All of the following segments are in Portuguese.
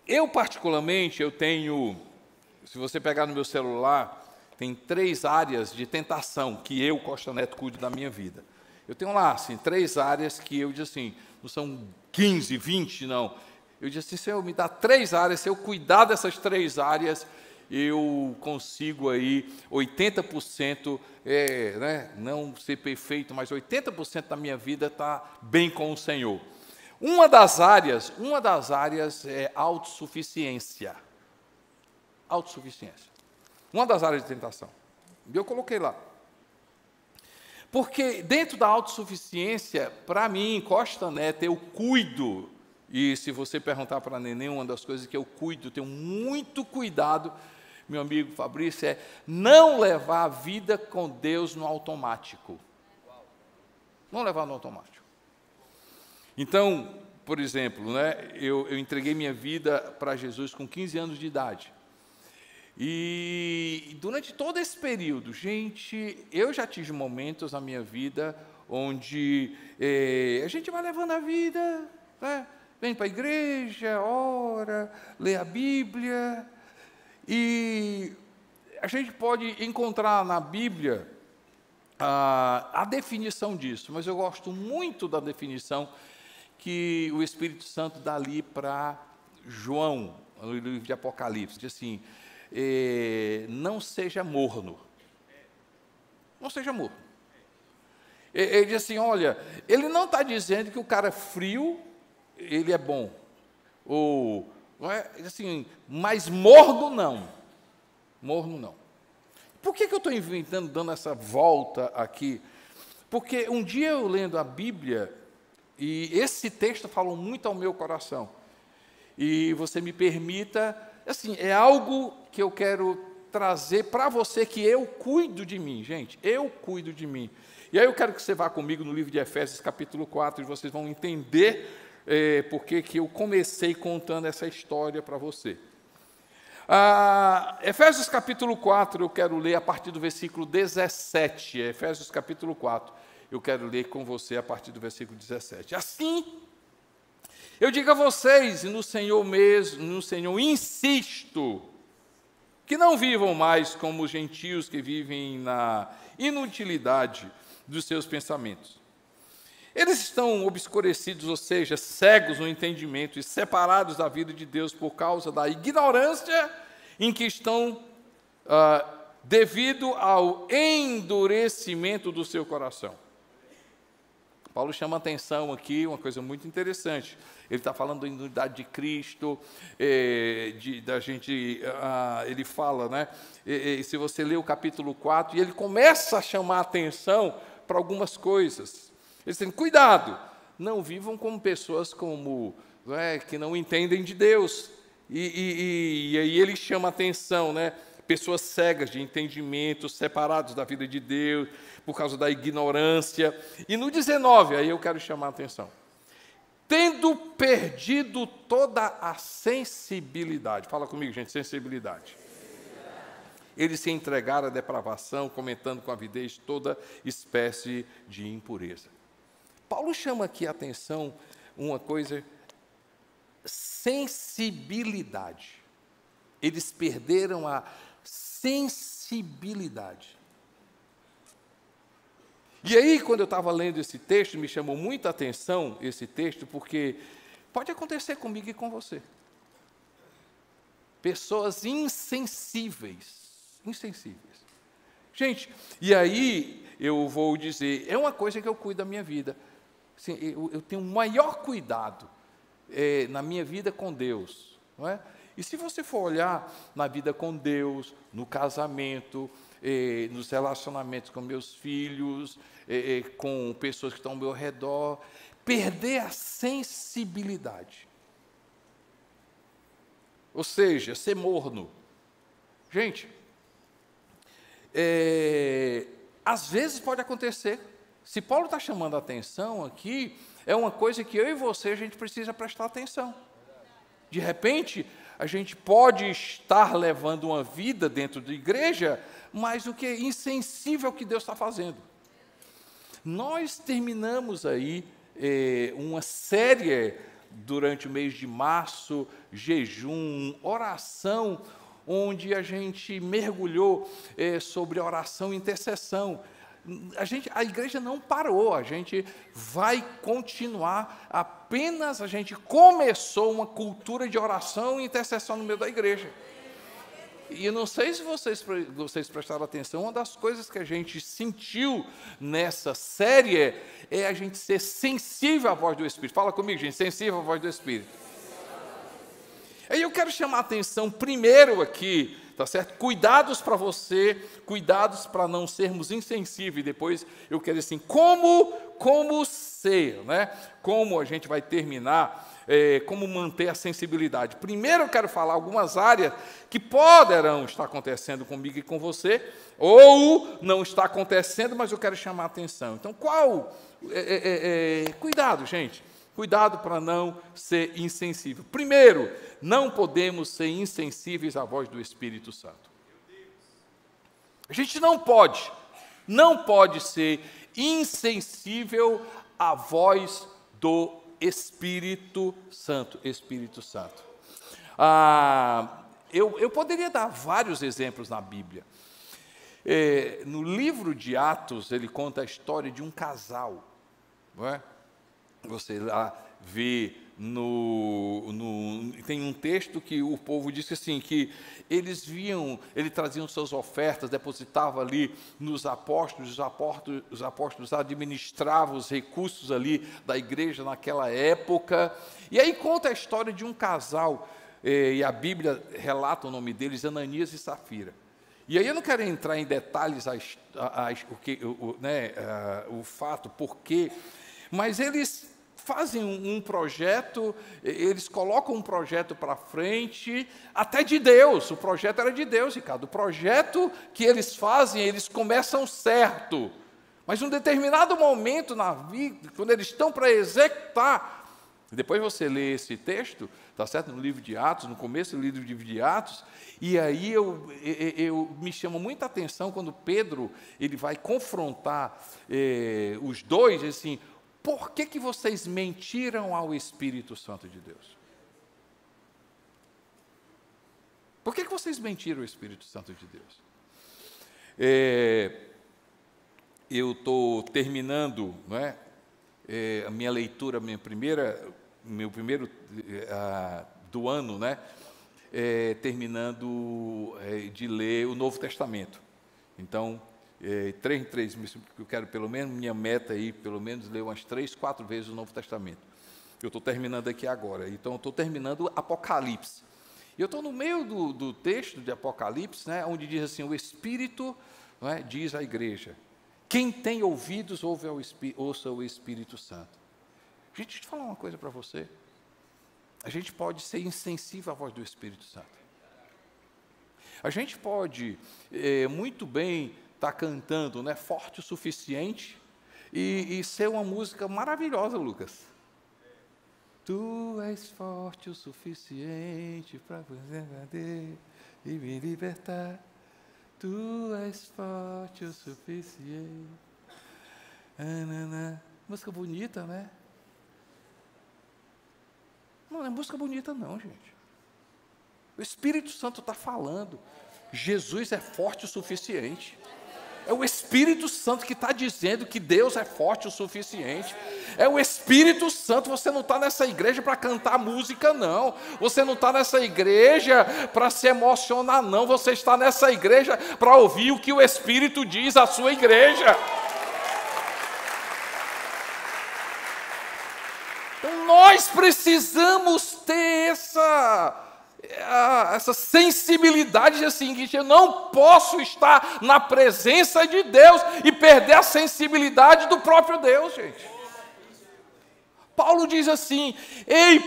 Eu, particularmente, eu tenho, se você pegar no meu celular, tem 3 áreas de tentação que eu, Costa Neto, cuido da minha vida. Eu tenho lá, assim, 3 áreas que eu digo assim, não são 15, 20, não. Eu disse assim, Senhor, me dá 3 áreas, se eu cuidar dessas 3 áreas, eu consigo aí 80%, né, não ser perfeito, mas 80% da minha vida está bem com o Senhor. Uma das áreas é autossuficiência. Autossuficiência. Uma das áreas de tentação. E eu coloquei lá. Porque dentro da autossuficiência, para mim, Costa Neto, eu cuido, e se você perguntar para a Neném, uma das coisas que eu cuido, tenho muito cuidado, meu amigo Fabrício, é não levar a vida com Deus no automático. Não levar no automático. Então, por exemplo, né, eu entreguei minha vida para Jesus com 15 anos de idade. E durante todo esse período, gente, eu já tive momentos na minha vida onde a gente vai levando a vida, né, vem para a igreja, ora, lê a Bíblia, e a gente pode encontrar na Bíblia a definição disso, mas eu gosto muito da definição que o Espírito Santo dá ali para João, no livro de Apocalipse, diz assim, não seja morno. Não seja morno. Ele diz assim, olha, ele não está dizendo que o cara frio, ele é bom. Ou, não é, assim, mas morno não. Morno não. Por que eu estou inventando, dando essa volta aqui? Porque um dia eu lendo a Bíblia, e esse texto falou muito ao meu coração, e você me permita, assim, é algo que eu quero trazer para você, que eu cuido de mim, gente, eu cuido de mim. E aí eu quero que você vá comigo no livro de Efésios, capítulo 4, e vocês vão entender porque que eu comecei contando essa história para você. Efésios capítulo 4, eu quero ler a partir do versículo 17, Efésios capítulo 4, eu quero ler com você a partir do versículo 17. Assim, eu digo a vocês, e no Senhor mesmo, no Senhor insisto, que não vivam mais como os gentios que vivem na inutilidade dos seus pensamentos. Eles estão obscurecidos, ou seja, cegos no entendimento e separados da vida de Deus por causa da ignorância em que estão devido ao endurecimento do seu coração. Paulo chama atenção aqui, uma coisa muito interessante. Ele está falando da unidade de Cristo, ele fala, né? Se você ler o capítulo 4, e ele começa a chamar atenção para algumas coisas. Ele diz, cuidado, não vivam como pessoas que não entendem de Deus. E aí ele chama atenção, né? Pessoas cegas de entendimento, separados da vida de Deus, por causa da ignorância. E no 19, aí eu quero chamar a atenção. Tendo perdido toda a sensibilidade. Fala comigo, gente, sensibilidade. Eles se entregaram à depravação, cometendo com avidez toda espécie de impureza. Paulo chama aqui a atenção uma coisa, sensibilidade. Eles perderam a sensibilidade. E aí, quando eu estava lendo esse texto, me chamou muita atenção esse texto, porque pode acontecer comigo e com você. Pessoas insensíveis. Insensíveis. Gente, e aí eu vou dizer, é uma coisa que eu cuido da minha vida. Assim, eu tenho o maior cuidado na minha vida com Deus, não é? E se você for olhar na vida com Deus, no casamento, nos relacionamentos com meus filhos, com pessoas que estão ao meu redor, perder a sensibilidade. Ou seja, ser morno. Gente, às vezes pode acontecer. Se Paulo está chamando a atenção aqui, é uma coisa que eu e você, a gente precisa prestar atenção. De repente, a gente pode estar levando uma vida dentro da igreja, mas o que é insensível ao que Deus está fazendo. Nós terminamos aí uma série durante o mês de março, jejum, oração, onde a gente mergulhou sobre oração e intercessão. A igreja não parou, a gente vai continuar, apenas a gente começou uma cultura de oração e intercessão no meio da igreja. E eu não sei se vocês prestaram atenção, uma das coisas que a gente sentiu nessa série é a gente ser sensível à voz do Espírito. Fala comigo, gente, sensível à voz do Espírito. Aí eu quero chamar a atenção primeiro aqui, tá certo? Cuidados para você, cuidados para não sermos insensíveis. Depois eu quero assim, como ser, né? Como a gente vai terminar, como manter a sensibilidade. Primeiro eu quero falar algumas áreas que poderão estar acontecendo comigo e com você, ou não está acontecendo, mas eu quero chamar a atenção. Então, cuidado, gente. Cuidado para não ser insensível. Primeiro, não podemos ser insensíveis à voz do Espírito Santo. A gente não pode ser insensível à voz do Espírito Santo. Espírito Santo. Eu poderia dar vários exemplos na Bíblia. No livro de Atos, ele conta a história de um casal, não é? Você lá vê tem um texto que o povo disse assim, que eles traziam suas ofertas, depositavam ali nos apóstolos, os apóstolos administravam os recursos ali da igreja naquela época, e aí conta a história de um casal, e a Bíblia relata o nome deles, Ananias e Safira. E aí eu não quero entrar em detalhes o fato, porquê, mas eles fazem um projeto, eles colocam um projeto para frente, até de Deus. O projeto era de Deus, Ricardo. O projeto que eles fazem, eles começam certo, mas em um determinado momento na vida, quando eles estão para executar, depois você lê esse texto, está certo? No livro de Atos, no começo do livro de Atos, e aí me chama muita atenção quando Pedro ele vai confrontar os dois, assim, por que vocês mentiram ao Espírito Santo de Deus? Por que vocês mentiram ao Espírito Santo de Deus? Eu estou terminando, não é? A minha leitura, meu primeiro do ano, né? Terminando de ler o Novo Testamento. Então, 3 em 3 meses, eu quero pelo menos, minha meta aí, pelo menos ler umas 3, 4 vezes o Novo Testamento. Eu estou terminando aqui agora, então eu estou terminando Apocalipse. E eu estou no meio do texto de Apocalipse, né, onde diz assim, o Espírito, não é, diz à igreja, quem tem ouvidos, ouça o Espírito Santo. Gente, deixa eu falar uma coisa para você. A gente pode ser insensível à voz do Espírito Santo. A gente pode muito bem estar cantando, né, forte o suficiente e ser uma música maravilhosa, Lucas. Tu és forte o suficiente para fazer e me libertar. Tu és forte o suficiente. Música bonita, né? Não é música bonita não, gente. O Espírito Santo está falando. Jesus é forte o suficiente. É o Espírito Santo que está dizendo que Deus é forte o suficiente. É o Espírito Santo. Você não está nessa igreja para cantar música, não. Você não está nessa igreja para se emocionar, não. Você está nessa igreja para ouvir o que o Espírito diz à sua igreja. Então, nós precisamos ter essa sensibilidade de seguinte, eu não posso estar na presença de Deus e perder a sensibilidade do próprio Deus, gente. Paulo diz assim,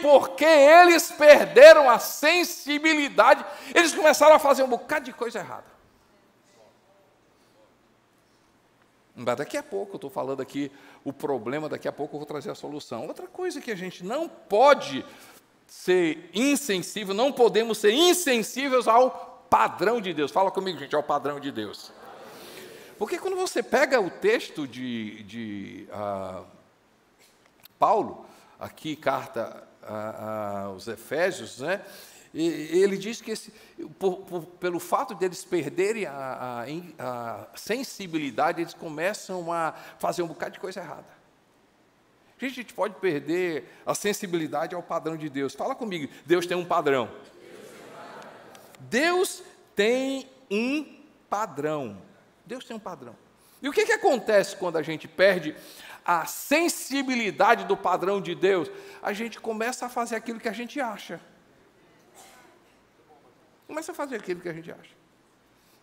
porque eles perderam a sensibilidade, eles começaram a fazer um bocado de coisa errada. Mas daqui a pouco, eu estou falando aqui o problema, daqui a pouco eu vou trazer a solução. Outra coisa que a gente não pode ser insensível, não podemos ser insensíveis ao padrão de Deus. Fala comigo, gente, ao padrão de Deus. Porque quando você pega o texto de Paulo, aqui, carta aos Efésios, né? E ele diz que pelo fato de eles perderem a sensibilidade, eles começam a fazer um bocado de coisa errada. A gente pode perder a sensibilidade ao padrão de Deus. Fala comigo, Deus tem um padrão. Deus tem um padrão. Deus tem um padrão. E o que acontece quando a gente perde a sensibilidade do padrão de Deus? A gente começa a fazer aquilo que a gente acha. Começa a fazer aquilo que a gente acha.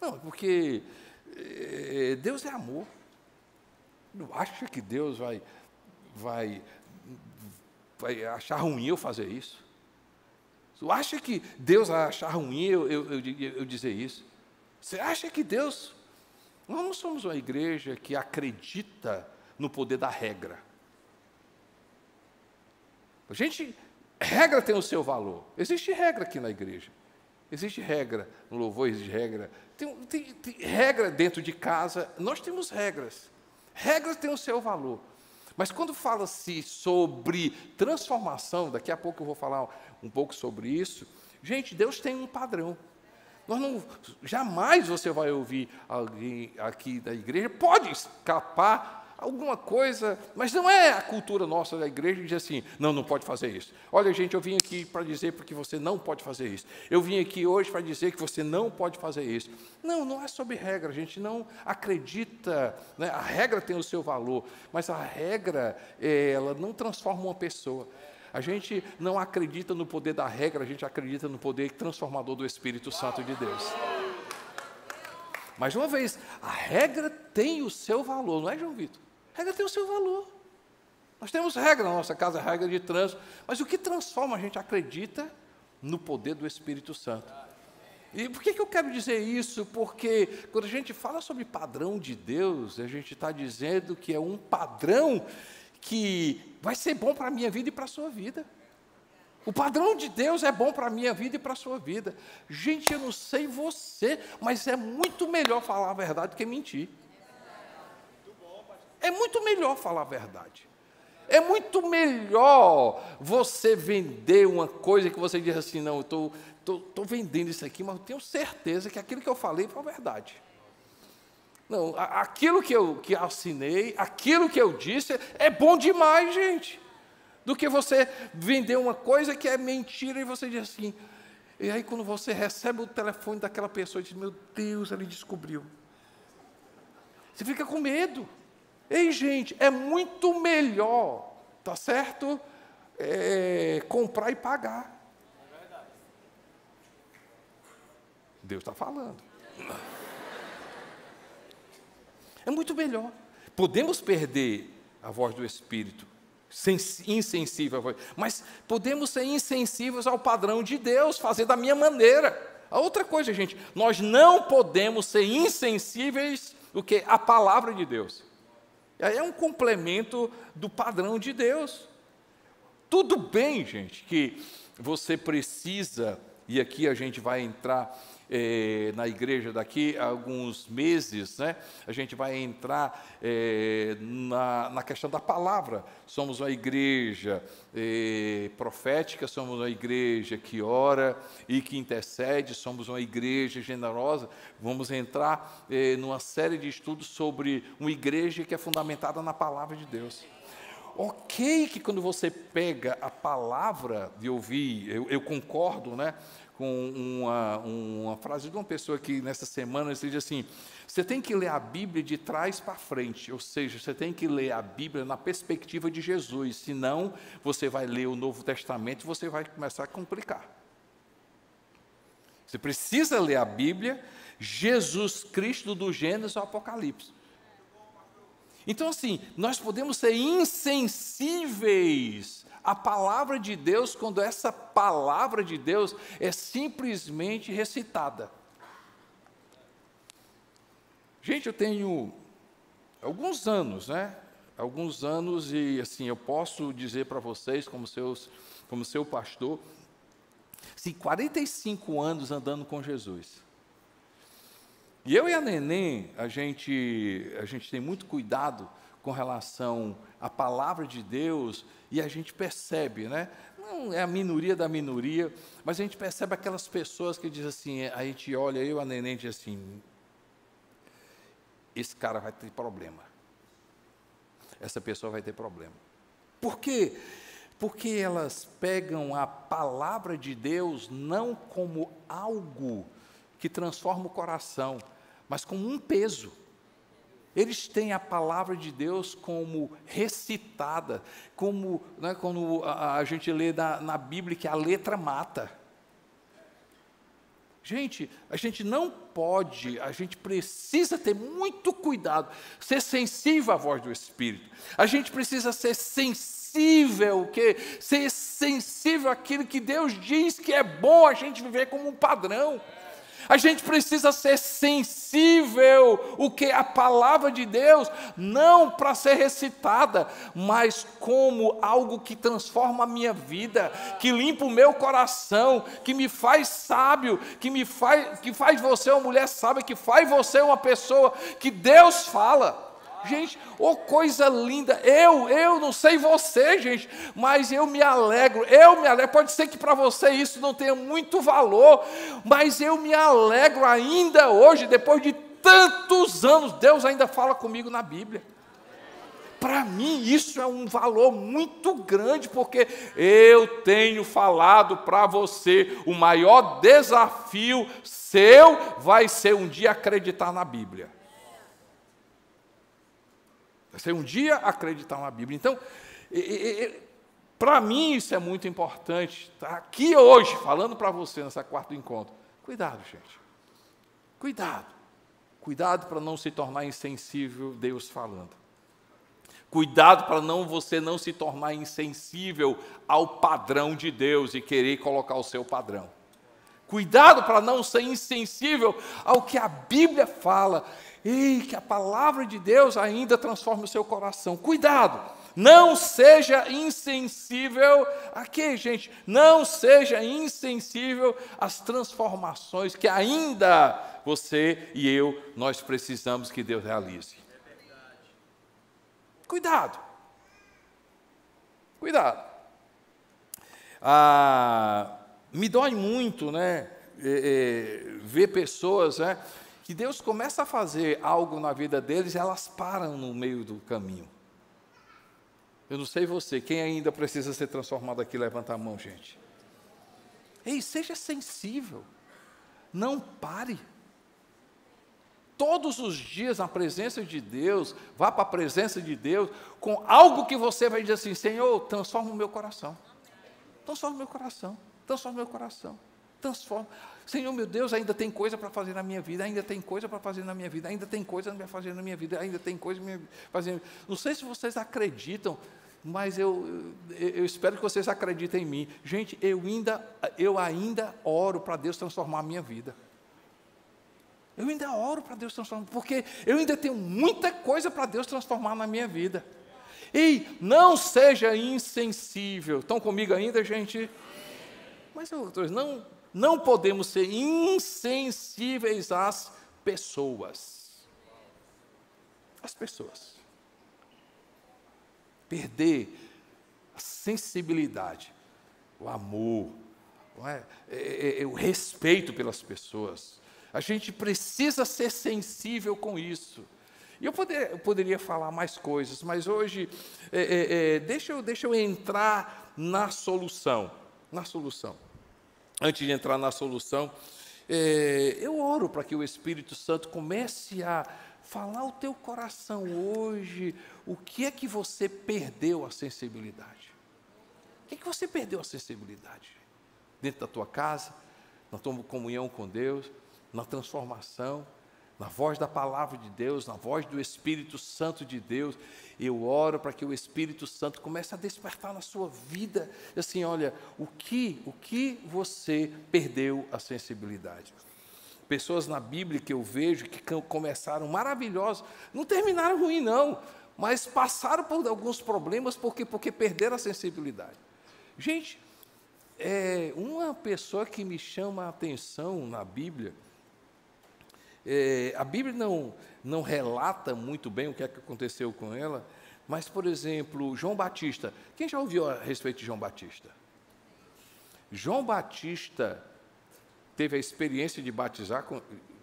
Não, porque Deus é amor. Não acha que Deus vai achar ruim eu fazer isso? Você acha que Deus vai achar ruim eu dizer isso? Você acha que Deus... Nós não somos uma igreja que acredita no poder da regra. Regra tem o seu valor. Existe regra aqui na igreja. Existe regra no louvor, existe regra. Tem regra dentro de casa. Nós temos regras. Regras têm o seu valor. Mas quando fala-se sobre transformação, daqui a pouco eu vou falar um pouco sobre isso. Gente, Deus tem um padrão. Jamais você vai ouvir alguém aqui da igreja, pode escapar alguma coisa, mas não é a cultura nossa da igreja dizer assim, não pode fazer isso. Olha, gente, eu vim aqui para dizer porque você não pode fazer isso. Eu vim aqui hoje para dizer que você não pode fazer isso. Não é sobre regra, a gente não acredita, né? A regra tem o seu valor, mas a regra, ela não transforma uma pessoa. A gente não acredita no poder da regra, a gente acredita no poder transformador do Espírito Santo de Deus. Mais uma vez, a regra tem o seu valor, não é, João Vitor? A regra tem o seu valor. Nós temos regra na nossa casa, regra de trânsito, mas o que transforma a gente acredita no poder do Espírito Santo. E por que eu quero dizer isso? Porque quando a gente fala sobre padrão de Deus, a gente está dizendo que é um padrão que vai ser bom para a minha vida e para a sua vida. O padrão de Deus é bom para a minha vida e para a sua vida. Gente, eu não sei você, mas é muito melhor falar a verdade do que mentir. É muito melhor falar a verdade. É muito melhor você vender uma coisa que você diz assim, não, eu estou vendendo isso aqui, mas eu tenho certeza que aquilo que eu falei foi a verdade. Não, aquilo que assinei, aquilo que eu disse, é bom demais, gente. Do que você vender uma coisa que é mentira e você diz assim. E aí, quando você recebe o telefone daquela pessoa, diz, meu Deus, ele descobriu. Você fica com medo. Ei, gente, é muito melhor, tá certo? Comprar e pagar. Deus está falando. É muito melhor. Podemos perder a voz do Espírito, insensível à voz, mas podemos ser insensíveis ao padrão de Deus, fazer da minha maneira. A outra coisa, gente, nós não podemos ser insensíveis do que a palavra de Deus. E aí é um complemento do padrão de Deus. Tudo bem, gente, que você precisa, e aqui a gente vai entrar na igreja daqui a alguns meses, né? A gente vai entrar na questão da palavra. Somos uma igreja profética, somos uma igreja que ora e que intercede, somos uma igreja generosa. Vamos entrar numa série de estudos sobre uma igreja que é fundamentada na palavra de Deus. Ok que quando você pega a palavra de ouvir, eu concordo, né, com uma frase de uma pessoa que nessa semana diz assim, você tem que ler a Bíblia de trás para frente, ou seja, você tem que ler a Bíblia na perspectiva de Jesus, senão você vai ler o Novo Testamento e você vai começar a complicar. Você precisa ler a Bíblia, Jesus Cristo do Gênesis ao Apocalipse. Então, assim, nós podemos ser insensíveis à palavra de Deus quando essa palavra de Deus é simplesmente recitada. Gente, eu tenho alguns anos, né? Alguns anos e, assim, eu posso dizer para vocês, como seu pastor, assim, 45 anos andando com Jesus. E eu e a Neném, a gente tem muito cuidado com relação à palavra de Deus e a gente percebe, né? não é a minoria da minoria, mas a gente percebe aquelas pessoas que dizem assim, a gente olha, eu, a neném, diz assim, esse cara vai ter problema. Essa pessoa vai ter problema. Por quê? Porque elas pegam a palavra de Deus não como algo que transforma o coração, mas como um peso. Eles têm a palavra de Deus como recitada, como, né, quando a gente lê na Bíblia que a letra mata. Gente, a gente não pode, a gente precisa ter muito cuidado, ser sensível à voz do Espírito. A gente precisa ser sensível, ser sensível àquilo que Deus diz que é bom a gente viver como um padrão. A gente precisa ser sensível o que a palavra de Deus, não para ser recitada, mas como algo que transforma a minha vida, que limpa o meu coração, que me faz sábio, que faz você uma mulher sábia, que faz você uma pessoa que Deus fala. Gente, oh coisa linda, eu não sei você, gente, mas eu me alegro, pode ser que para você isso não tenha muito valor, mas eu me alegro ainda hoje, depois de tantos anos, Deus ainda fala comigo na Bíblia. Para mim isso é um valor muito grande, porque eu tenho falado para você, o maior desafio seu vai ser um dia acreditar na Bíblia. Você um dia acreditar na Bíblia. Então, para mim isso é muito importante. Tá aqui hoje, falando para você nessa quarto encontro. Cuidado, gente. Cuidado. Cuidado para não se tornar insensível Deus falando. Cuidado para você não se tornar insensível ao padrão de Deus e querer colocar o seu padrão. Cuidado para não ser insensível ao que a Bíblia fala. E que a palavra de Deus ainda transforme o seu coração. Cuidado, não seja insensível a quê, gente? Não seja insensível às transformações que ainda você e eu, nós precisamos que Deus realize. Cuidado. Cuidado. Me dói muito, né, ver pessoas, né, que Deus começa a fazer algo na vida deles e elas param no meio do caminho. Eu não sei você, quem ainda precisa ser transformado aqui, levanta a mão, gente. Ei, seja sensível, não pare. Todos os dias na presença de Deus, vá para a presença de Deus, com algo que você vai dizer assim, Senhor, transforma o meu coração. Transforma o meu coração, transforma o meu coração. Transforma. Senhor, meu Deus, ainda tem coisa para fazer na minha vida, ainda tem coisa para fazer na minha vida, ainda tem coisa para fazer na minha vida, ainda tem coisa para fazer. Não sei se vocês acreditam, mas eu espero que vocês acreditem em mim. Gente, eu ainda oro para Deus transformar a minha vida. Eu ainda oro para Deus transformar, porque eu ainda tenho muita coisa para Deus transformar na minha vida. Ei, não seja insensível. Estão comigo ainda, gente? Mas outros, não podemos ser insensíveis às pessoas. As pessoas. Perder a sensibilidade, o amor, o respeito pelas pessoas. A gente precisa ser sensível com isso. E eu poderia falar mais coisas, mas hoje, deixa eu entrar na solução. Antes de entrar na solução, eu oro para que o Espírito Santo comece a falar ao teu coração hoje, o que é que você perdeu a sensibilidade? O que é que você perdeu a sensibilidade? Dentro da tua casa, na tua comunhão com Deus, na transformação, na voz da palavra de Deus, na voz do Espírito Santo de Deus. Eu oro para que o Espírito Santo comece a despertar na sua vida, assim, olha, o que você perdeu a sensibilidade. Pessoas na Bíblia que eu vejo que começaram maravilhosas, não terminaram ruim não, mas passaram por alguns problemas porque perderam a sensibilidade. Gente, uma pessoa que me chama a atenção na Bíblia, a Bíblia não relata muito bem o que é que aconteceu com ela, mas, por exemplo, João Batista. Quem já ouviu a respeito de João Batista? João Batista teve a experiência de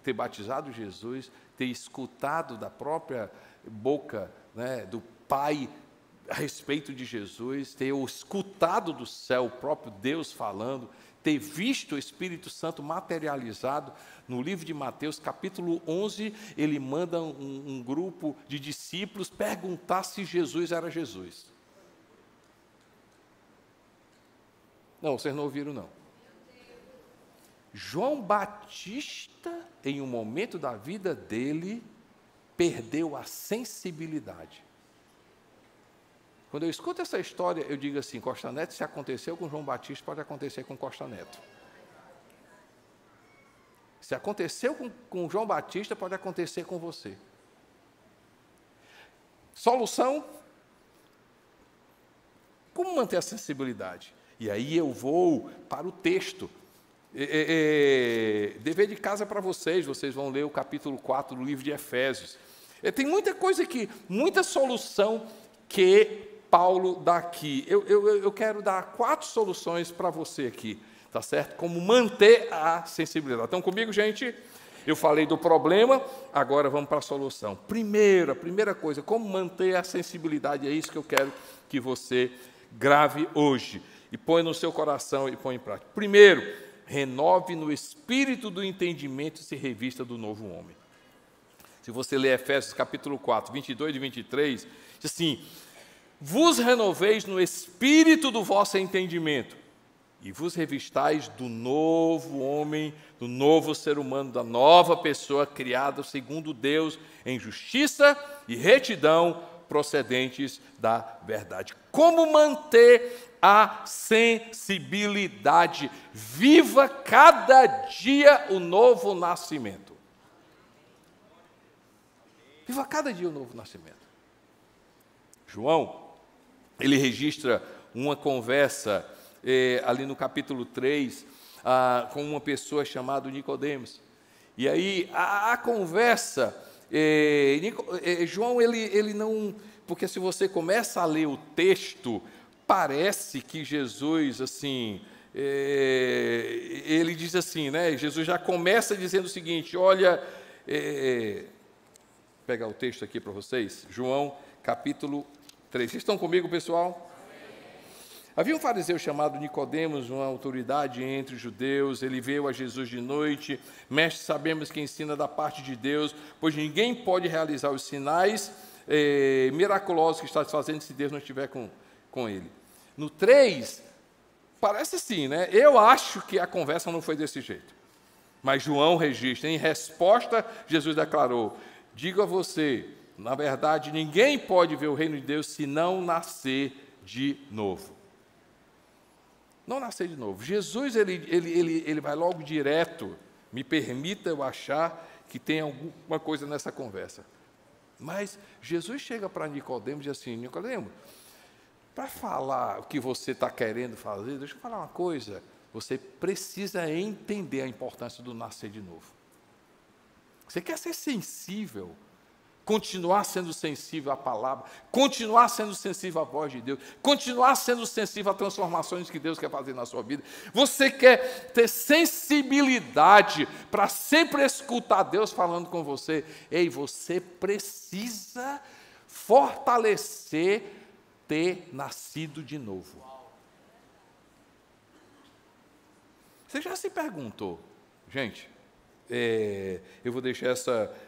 ter batizado Jesus, ter escutado da própria boca, né, do Pai a respeito de Jesus, ter escutado do céu o próprio Deus falando, ter visto o Espírito Santo materializado. No livro de Mateus, capítulo 11, ele manda um grupo de discípulos perguntar se Jesus era Jesus. Não, vocês não ouviram, não. João Batista, em um momento da vida dele, perdeu a sensibilidade. Quando eu escuto essa história, eu digo assim: Costa Neto, se aconteceu com João Batista, pode acontecer com Costa Neto. Se aconteceu com João Batista, pode acontecer com você. Solução? Como manter a sensibilidade? E aí eu vou para o texto. Dever de casa para vocês vão ler o capítulo 4 do livro de Efésios. Tem muita coisa aqui, muita solução que Paulo dá aqui. Eu quero dar 4 soluções para você aqui, tá certo? Como manter a sensibilidade. Estão comigo, gente? Eu falei do problema, agora vamos para a solução. A primeira coisa, como manter a sensibilidade, é isso que eu quero que você grave hoje. E põe no seu coração e põe em prática. Primeiro, renove no espírito do entendimento e se revista do novo homem. Se você ler Efésios capítulo 4, 22 e 23, diz assim: vos renoveis no espírito do vosso entendimento e vos revistais do novo homem, do novo ser humano, da nova pessoa criada segundo Deus, em justiça e retidão procedentes da verdade. Como manter a sensibilidade? Viva cada dia o novo nascimento. Viva cada dia o novo nascimento. João, ele registra uma conversa ali no capítulo 3 com uma pessoa chamada Nicodemos. E aí a conversa, João, ele não... Porque se você começa a ler o texto, parece que Jesus, assim, ele diz assim, né? Jesus já começa dizendo o seguinte, olha, vou pegar o texto aqui para vocês, João, capítulo 3. Vocês estão comigo, pessoal? Havia um fariseu chamado Nicodemos, uma autoridade entre os judeus. Ele veio a Jesus de noite. Mestre, sabemos que ensina da parte de Deus, pois ninguém pode realizar os sinais miraculosos que está fazendo se Deus não estiver com ele. No 3, parece assim, né? Eu acho que a conversa não foi desse jeito. Mas João registra. Em resposta, Jesus declarou: digo a você, na verdade, ninguém pode ver o reino de Deus se não nascer de novo. Não nascer de novo. Jesus, ele vai logo direto. Me permita eu achar que tem alguma coisa nessa conversa. Mas Jesus chega para Nicodemos e diz assim: Nicodemos, para falar o que você está querendo fazer, deixa eu falar uma coisa. Você precisa entender a importância do nascer de novo. Você quer ser sensível, continuar sendo sensível à palavra, continuar sendo sensível à voz de Deus, continuar sendo sensível às transformações que Deus quer fazer na sua vida. Você quer ter sensibilidade para sempre escutar Deus falando com você. Ei, você precisa fortalecer ter nascido de novo. Você já se perguntou, gente, eu vou deixar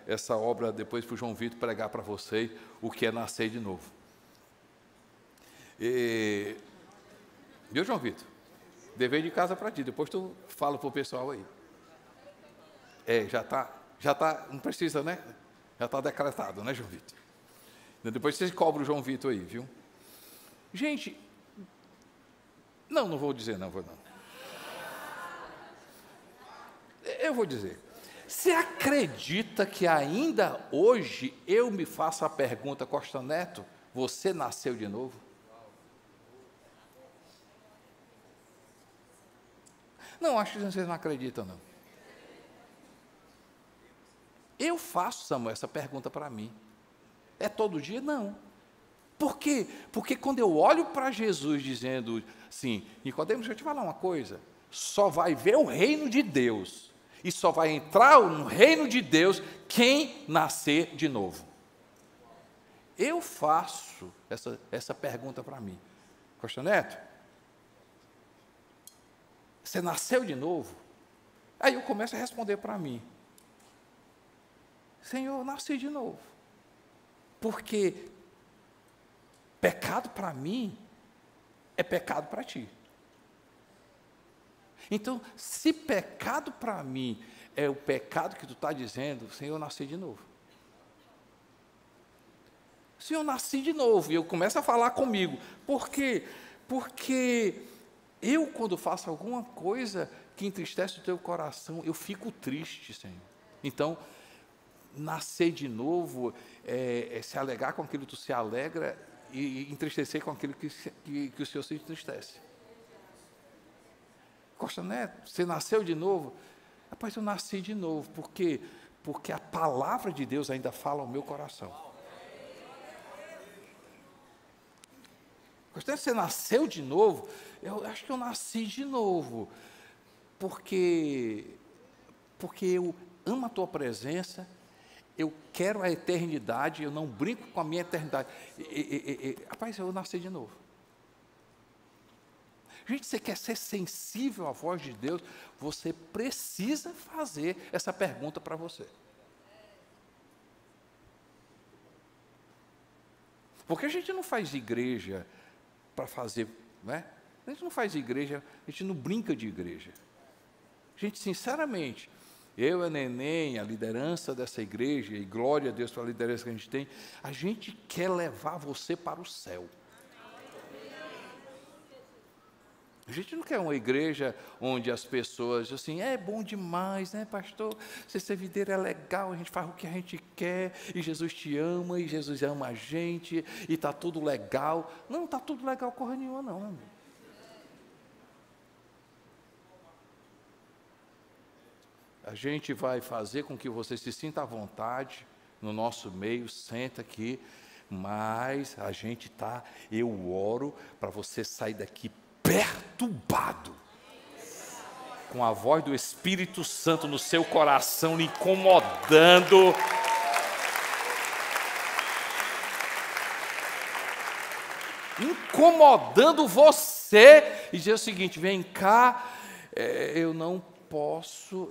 essa obra depois para o João Vitor pregar para vocês o que é nascer de novo. Viu, João Vitor? Dever de casa para ti, depois tu fala para o pessoal aí. Já está, não precisa, né? Já está decretado, né, João Vitor? Depois vocês cobram o João Vitor aí, viu? Gente, não vou dizer, não vou não. Eu vou dizer. Você acredita que ainda hoje eu me faço a pergunta, Costa Neto, você nasceu de novo? Não, acho que vocês não acreditam, não. Eu faço, Samuel, essa pergunta para mim. É todo dia? Não. Por quê? Porque quando eu olho para Jesus dizendo, Sim, Nicodemos, deixa eu te falar uma coisa, só vai ver o reino de Deus, e só vai entrar no reino de Deus quem nascer de novo. Eu faço essa pergunta para mim. Costa Neto, você nasceu de novo? Aí eu começo a responder para mim. Senhor, eu nasci de novo. Porque pecado para mim é pecado para ti. Então, se pecado para mim é o pecado que tu está dizendo, Senhor, eu nasci de novo. Senhor, eu nasci de novo. E eu começo a falar comigo. Por quê? Porque eu, quando faço alguma coisa que entristece o teu coração, eu fico triste, Senhor. Então, nascer de novo é se alegrar com aquilo que tu se alegra e entristecer com aquilo que o Senhor se entristece. Costa Neto, você nasceu de novo? Rapaz, eu nasci de novo. Por quê? Porque a palavra de Deus ainda fala ao meu coração. Costa Neto, você nasceu de novo? Eu acho que eu nasci de novo. Porque eu amo a tua presença, eu quero a eternidade, eu não brinco com a minha eternidade. Rapaz, eu nasci de novo. Gente, você quer ser sensível à voz de Deus, você precisa fazer essa pergunta para você. Porque a gente não faz igreja para fazer, né? A gente não faz igreja, a gente não brinca de igreja. Gente, sinceramente, eu, a Neném, a liderança dessa igreja, e glória a Deus pela liderança que a gente tem, a gente quer levar você para o céu. A gente não quer uma igreja onde as pessoas dizem assim, é bom demais, né, pastor? Ser servideiro é legal, a gente faz o que a gente quer, e Jesus te ama, e Jesus ama a gente, e está tudo legal. Não está tudo legal porra nenhuma, não, amigo. A gente vai fazer com que você se sinta à vontade no nosso meio, senta aqui, mas a gente está, eu oro para você sair daqui perturbado, com a voz do Espírito Santo no seu coração, lhe incomodando. Incomodando você, e dizer o seguinte, vem cá, eu não posso,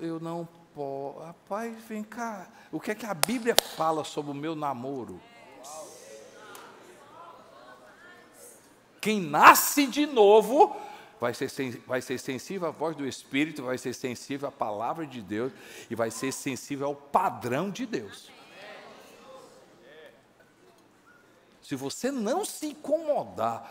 rapaz, vem cá, o que é que a Bíblia fala sobre o meu namoro? Quem nasce de novo vai ser sensível à voz do Espírito, vai ser sensível à palavra de Deus e vai ser sensível ao padrão de Deus. Se você não se incomodar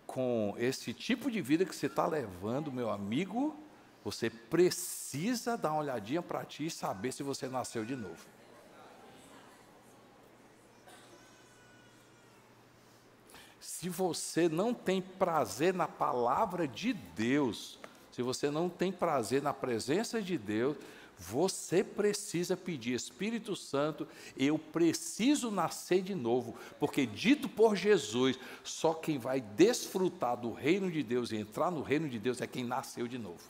com esse tipo de vida que você está levando, meu amigo, você precisa dar uma olhadinha para ti e saber se você nasceu de novo. Se você não tem prazer na palavra de Deus, se você não tem prazer na presença de Deus, você precisa pedir, Espírito Santo, eu preciso nascer de novo, porque dito por Jesus, só quem vai desfrutar do reino de Deus e entrar no reino de Deus é quem nasceu de novo.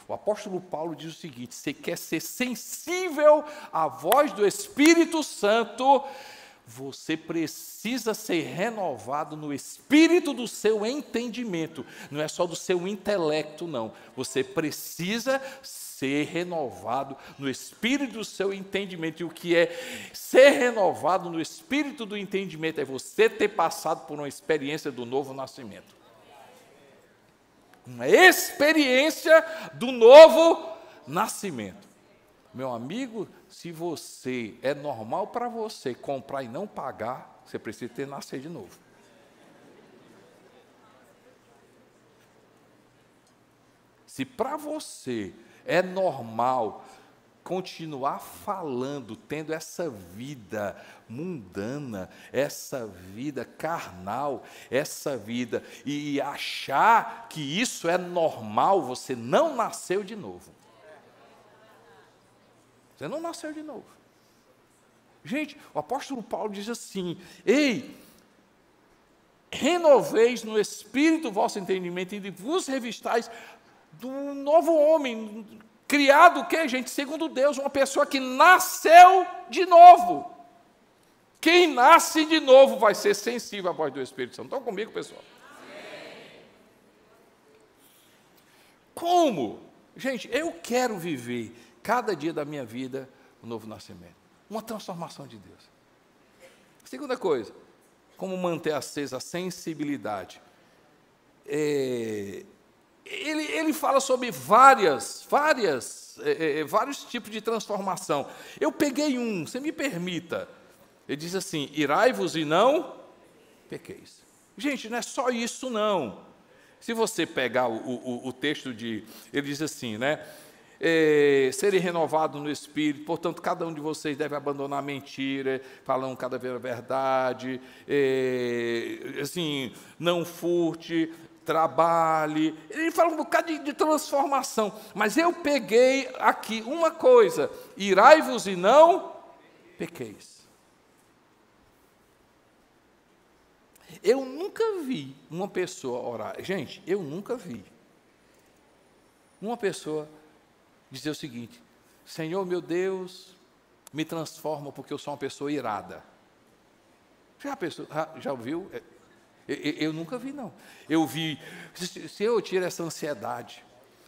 O apóstolo Paulo diz o seguinte, você quer ser sensível à voz do Espírito Santo, você precisa ser renovado no espírito do seu entendimento, não é só do seu intelecto, não. Você precisa ser renovado no espírito do seu entendimento. E o que é ser renovado no espírito do entendimento? É você ter passado por uma experiência do novo nascimento. Uma experiência do novo nascimento. Meu amigo, se você, é normal para você comprar e não pagar, você precisa ter nascer de novo. Se para você é normal continuar falando, tendo essa vida mundana, essa vida carnal, essa vida, e achar que isso é normal, você não nasceu de novo. Você não nasceu de novo. Gente, o apóstolo Paulo diz assim, ei, renoveis no espírito o vosso entendimento e vos revistais do novo homem, criado o quê, gente? Segundo Deus, uma pessoa que nasceu de novo. Quem nasce de novo vai ser sensível à voz do Espírito Santo. Estão comigo, pessoal? Como? Gente, eu quero viver cada dia da minha vida um novo nascimento, uma transformação de Deus. Segunda coisa, como manter acesa a sensibilidade. Ele fala sobre vários tipos de transformação. Eu peguei um, você me permita. Ele diz assim: irai-vos e não pequeis. Gente, não é só isso não. Se você pegar o texto ele diz assim, né? Serem renovados no Espírito, portanto, cada um de vocês deve abandonar a mentira, falando cada vez a verdade, assim, não furte, trabalhe. Ele fala um bocado de transformação, mas eu peguei aqui uma coisa: irai-vos e não pequeis. Eu nunca vi uma pessoa orar, gente, eu nunca vi uma pessoa dizer o seguinte: Senhor meu Deus, me transforma porque eu sou uma pessoa irada. Já ouviu? Eu nunca vi, não. Eu vi: Senhor, tira essa ansiedade.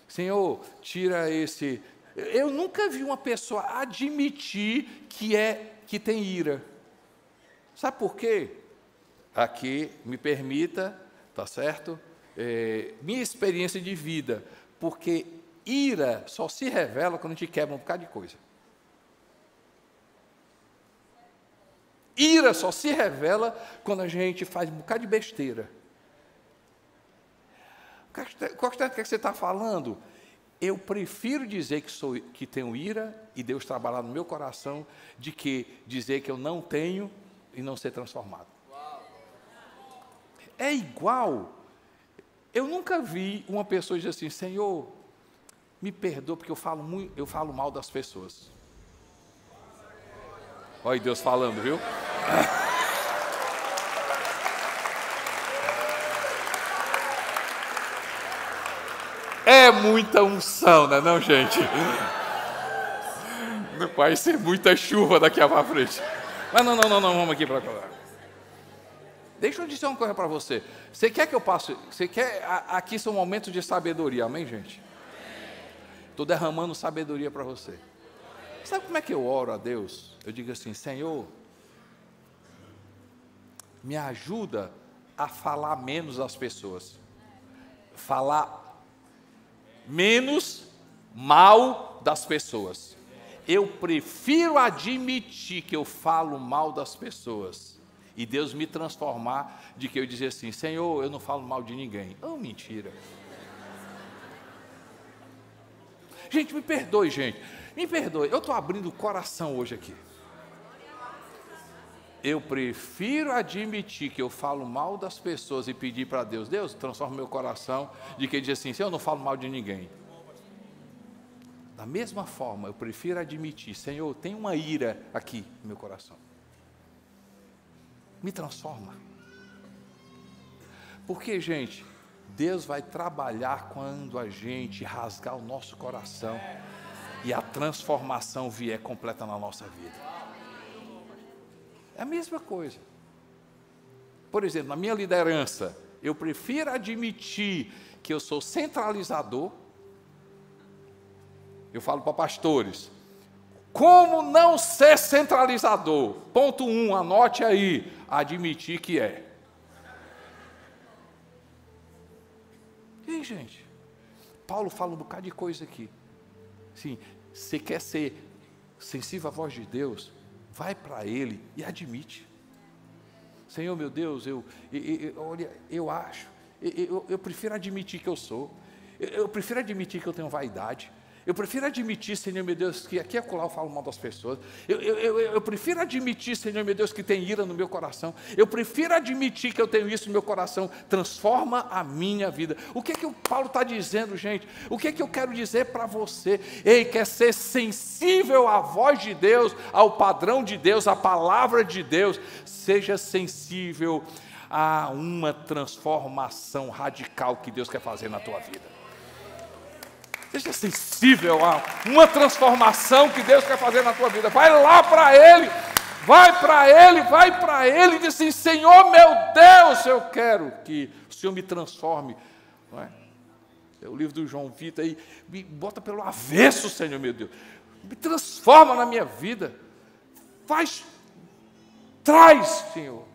Senhor, tira esse... Eu nunca vi uma pessoa admitir que tem ira. Sabe por quê? Aqui, me permita, tá certo? Minha experiência de vida, porque ira só se revela quando a gente quebra um bocado de coisa. Ira só se revela quando a gente faz um bocado de besteira. Qual é que você está falando? Eu prefiro dizer que tenho ira e Deus trabalhar no meu coração, de que dizer que eu não tenho e não ser transformado. É igual. Eu nunca vi uma pessoa dizer assim: Senhor, me perdoa porque eu falo mal das pessoas. Olha Deus falando, viu? É muita unção, não é não, gente? Vai ser muita chuva daqui para frente. Mas não, vamos aqui para cá. Deixa eu dizer uma coisa para você. Você quer que eu passe? Aqui são momentos de sabedoria, amém, gente? Estou derramando sabedoria para você. Sabe como é que eu oro a Deus? Eu digo assim: Senhor, me ajuda a falar menos às pessoas. Falar menos mal das pessoas. Eu prefiro admitir que eu falo mal das pessoas e Deus me transformar de que eu dizer assim: Senhor, eu não falo mal de ninguém. Oh, mentira. Gente, me perdoe, gente. Me perdoe, eu estou abrindo o coração hoje aqui. Eu prefiro admitir que eu falo mal das pessoas e pedir para Deus: Deus, transforma meu coração, de que dizer assim: Senhor, eu não falo mal de ninguém. Da mesma forma, eu prefiro admitir: Senhor, tem uma ira aqui no meu coração. Me transforma. Porque, gente, Deus vai trabalhar quando a gente rasgar o nosso coração e a transformação vier completa na nossa vida. É a mesma coisa. Por exemplo, na minha liderança, eu prefiro admitir que eu sou centralizador. Eu falo para pastores: como não ser centralizador? Ponto 1, anote aí: admitir que é. E aí, gente? Paulo fala um bocado de coisa aqui. Sim, você quer ser sensível à voz de Deus? Vai para Ele e admite. Senhor, meu Deus, olha, eu prefiro admitir que eu sou. Eu prefiro admitir que eu tenho vaidade. Eu prefiro admitir, Senhor, meu Deus, que aqui e acolá eu falo mal das pessoas. Eu prefiro admitir, Senhor, meu Deus, que tem ira no meu coração. Eu prefiro admitir que eu tenho isso no meu coração. Transforma a minha vida. O que é que o Paulo está dizendo, gente? O que é que eu quero dizer para você? Ei, quer ser sensível à voz de Deus, ao padrão de Deus, à palavra de Deus. Seja sensível Há uma transformação radical que Deus quer fazer na tua vida. Seja sensível a uma transformação que Deus quer fazer na tua vida. Vai lá para Ele, vai para Ele e diz assim: Senhor meu Deus, eu quero que o Senhor me transforme. Não é? O livro do João Vitor aí, me bota pelo avesso, Senhor meu Deus. Me transforma na minha vida. Traz, Senhor.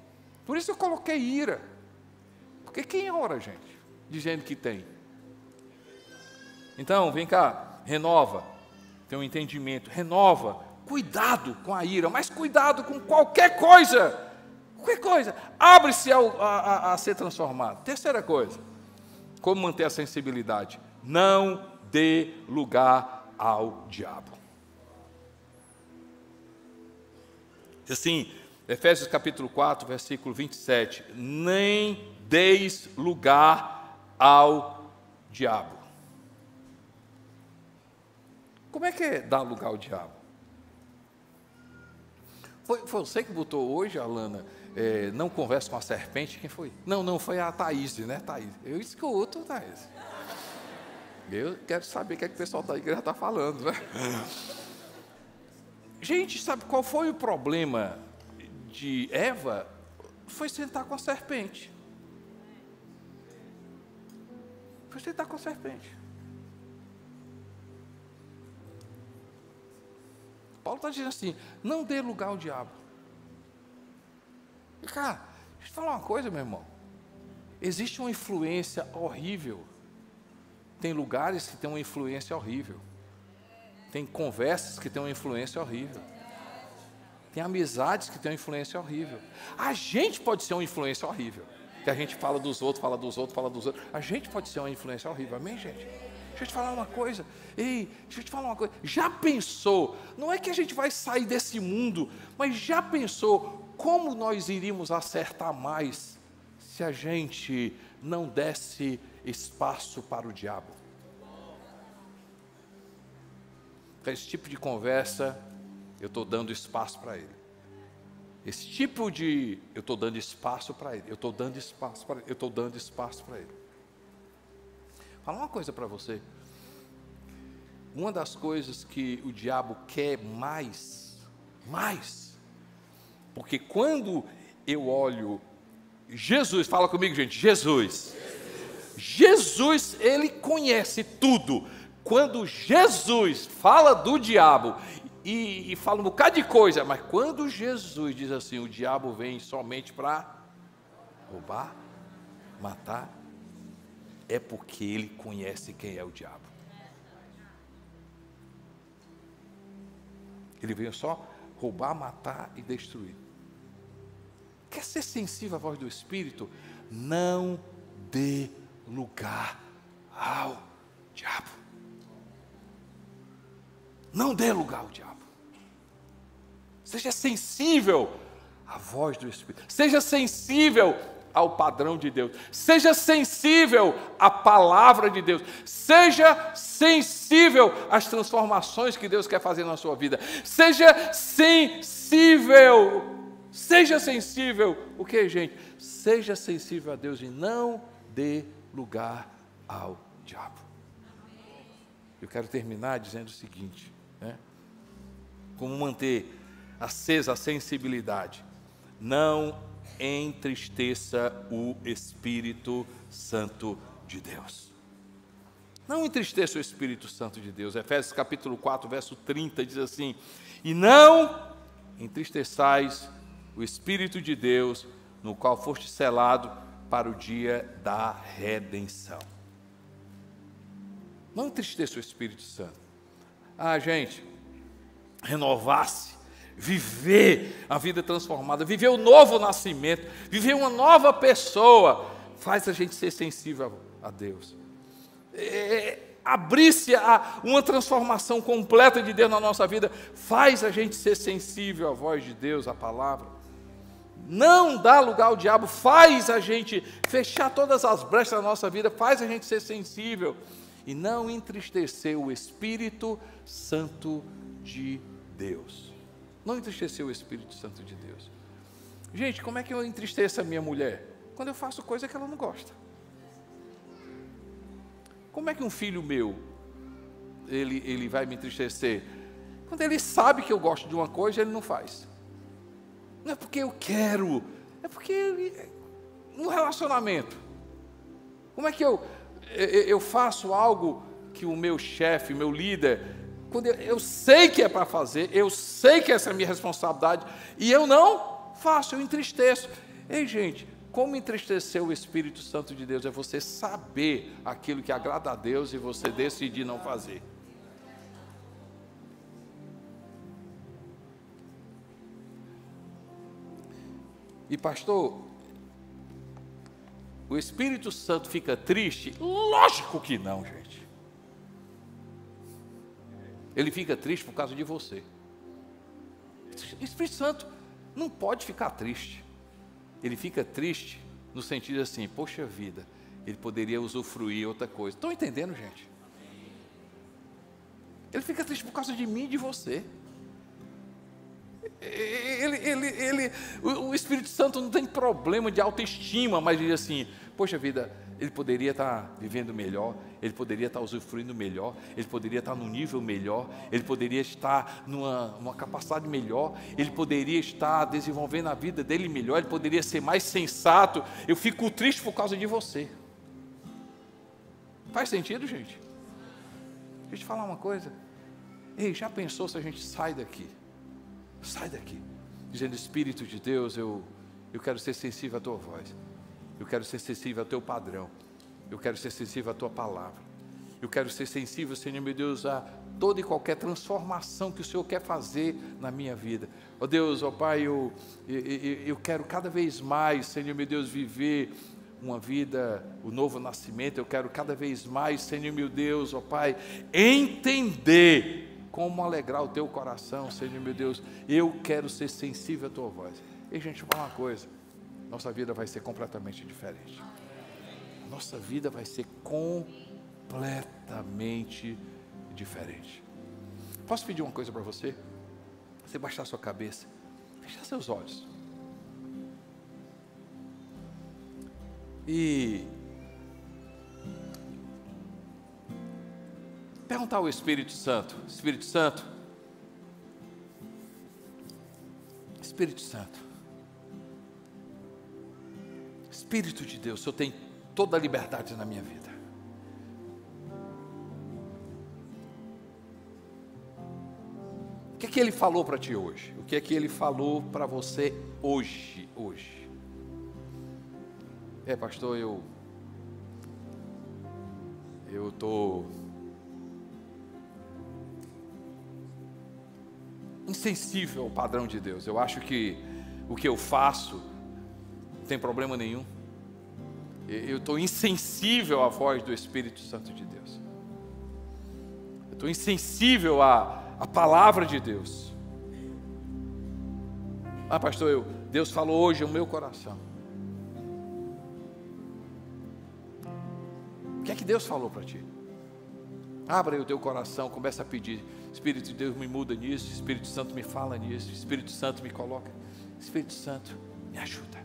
Por isso eu coloquei ira. Porque quem ora, gente? Dizendo que tem. Então, vem cá, renova. Tem um entendimento, renova. Cuidado com a ira, mas cuidado com qualquer coisa. Qualquer coisa. Abre-se a ser transformado. Terceira coisa. Como manter a sensibilidade? Não dê lugar ao diabo. Assim, Efésios capítulo 4, versículo 27. Nem deis lugar ao diabo. Como é que é dar lugar ao diabo? Foi você que botou hoje, Alana, não converse com a serpente? Quem foi? Não, foi a Thaís, né, Thaís? Eu escuto, Thaís. Eu quero saber o que é que o pessoal da igreja está falando, né? Gente, sabe qual foi o problema de Eva? Foi sentar com a serpente. Foi sentar com a serpente. Paulo está dizendo assim: não dê lugar ao diabo. E, cara, deixa eu te falar uma coisa, meu irmão. Existe uma influência horrível. Tem lugares que têm uma influência horrível. Tem conversas que têm uma influência horrível. Tem amizades que têm uma influência horrível. A gente pode ser uma influência horrível. Que a gente fala dos outros. A gente pode ser uma influência horrível. Amém, gente? Deixa eu te falar uma coisa. Já pensou? Não é que a gente vai sair desse mundo, mas já pensou como nós iríamos acertar mais se a gente não desse espaço para o diabo? Esse tipo de conversa, eu estou dando espaço para ele. Esse tipo de, eu estou dando espaço para ele. Eu estou dando espaço para ele. Falar uma coisa para você. Uma das coisas que o diabo quer mais, porque quando eu olho Jesus, fala comigo, gente, Jesus, ele conhece tudo. Quando Jesus fala do diabo e fala um bocado de coisa, mas quando Jesus diz assim: o diabo vem somente para roubar, matar, é porque ele conhece quem é o diabo. Ele veio só roubar, matar e destruir. Quer ser sensível à voz do Espírito? Não dê lugar ao diabo. Não dê lugar ao diabo. Seja sensível à voz do Espírito. Seja sensível ao padrão de Deus. Seja sensível à palavra de Deus. Seja sensível às transformações que Deus quer fazer na sua vida. Seja sensível. Seja sensível. O que, gente? Seja sensível a Deus e não dê lugar ao diabo. Eu quero terminar dizendo o seguinte, né? Como manter acesa a sensibilidade? Não entristeça o Espírito Santo de Deus. Não entristeça o Espírito Santo de Deus. Efésios capítulo 4, verso 30 diz assim: e não entristeçais o Espírito de Deus, no qual foste selado para o dia da redenção. Não entristeça o Espírito Santo. Gente, renovar-se, viver a vida transformada, viver o novo nascimento, viver uma nova pessoa, faz a gente ser sensível a Deus. Abrir-se a uma transformação completa de Deus na nossa vida, faz a gente ser sensível à voz de Deus, à palavra. Não dá lugar ao diabo, faz a gente fechar todas as brechas da nossa vida, faz a gente ser sensível e não entristecer o Espírito Santo de Deus. Não entristecer o Espírito Santo de Deus. Gente, como é que eu entristeço a minha mulher? quando eu faço coisa que ela não gosta. Como é que um filho meu, ele vai me entristecer? Quando ele sabe que eu gosto de uma coisa, ele não faz. Não é porque eu quero, é porque no relacionamento. Como é que eu faço algo que o meu chefe, meu líder, quando eu sei que é para fazer, eu sei que essa é a minha responsabilidade, e eu não faço, eu entristeço. Ei, gente, como entristecer o Espírito Santo de Deus? É você saber aquilo que agrada a Deus e você decidir não fazer. E pastor, o Espírito Santo fica triste? Lógico que não, gente. Ele fica triste por causa de você. O Espírito Santo não pode ficar triste. Ele fica triste no sentido assim, poxa vida, ele poderia usufruir outra coisa. Estão entendendo, gente? Ele fica triste por causa de mim e de você. O Espírito Santo não tem problema de autoestima, mas diz assim, poxa vida, ele poderia estar vivendo melhor, ele poderia estar usufruindo melhor, ele poderia estar num nível melhor, ele poderia estar numa capacidade melhor, ele poderia estar desenvolvendo a vida dele melhor, ele poderia ser mais sensato. Eu fico triste por causa de você. Faz sentido, gente? Deixa eu te falar uma coisa. Ei, já pensou se a gente sai daqui, dizendo, Espírito de Deus, eu quero ser sensível à tua voz, eu quero ser sensível ao teu padrão, eu quero ser sensível à tua palavra, eu quero ser sensível, Senhor meu Deus, a toda e qualquer transformação que o Senhor quer fazer na minha vida. Ó Deus, ó Pai, eu quero cada vez mais, Senhor meu Deus, viver uma vida, o novo nascimento. Eu quero cada vez mais, Senhor meu Deus, ó Pai, entender como alegrar o teu coração, Senhor meu Deus. Eu quero ser sensível à tua voz. E gente, fala uma coisa, nossa vida vai ser completamente diferente. Nossa vida vai ser completamente diferente. Posso pedir uma coisa para você? Você baixar sua cabeça, fechar seus olhos e perguntar ao Espírito Santo, Espírito Santo, Espírito Santo, Espírito de Deus, o Senhor tem toda a liberdade na minha vida. O que é que Ele falou para ti hoje? O que é que Ele falou para você hoje? Pastor, eu estou insensível ao padrão de Deus. Eu acho que o que eu faço não tem problema nenhum. Eu estou insensível à voz do Espírito Santo de Deus. Eu estou insensível à palavra de Deus. Pastor, Deus falou hoje no meu coração. O que é que Deus falou para ti? Abra aí o teu coração, começa a pedir. Espírito de Deus, me muda nisso. Espírito Santo, me fala nisso. Espírito Santo, me coloca. Espírito Santo, me ajuda.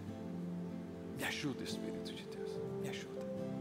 Me ajuda, Espírito de Deus.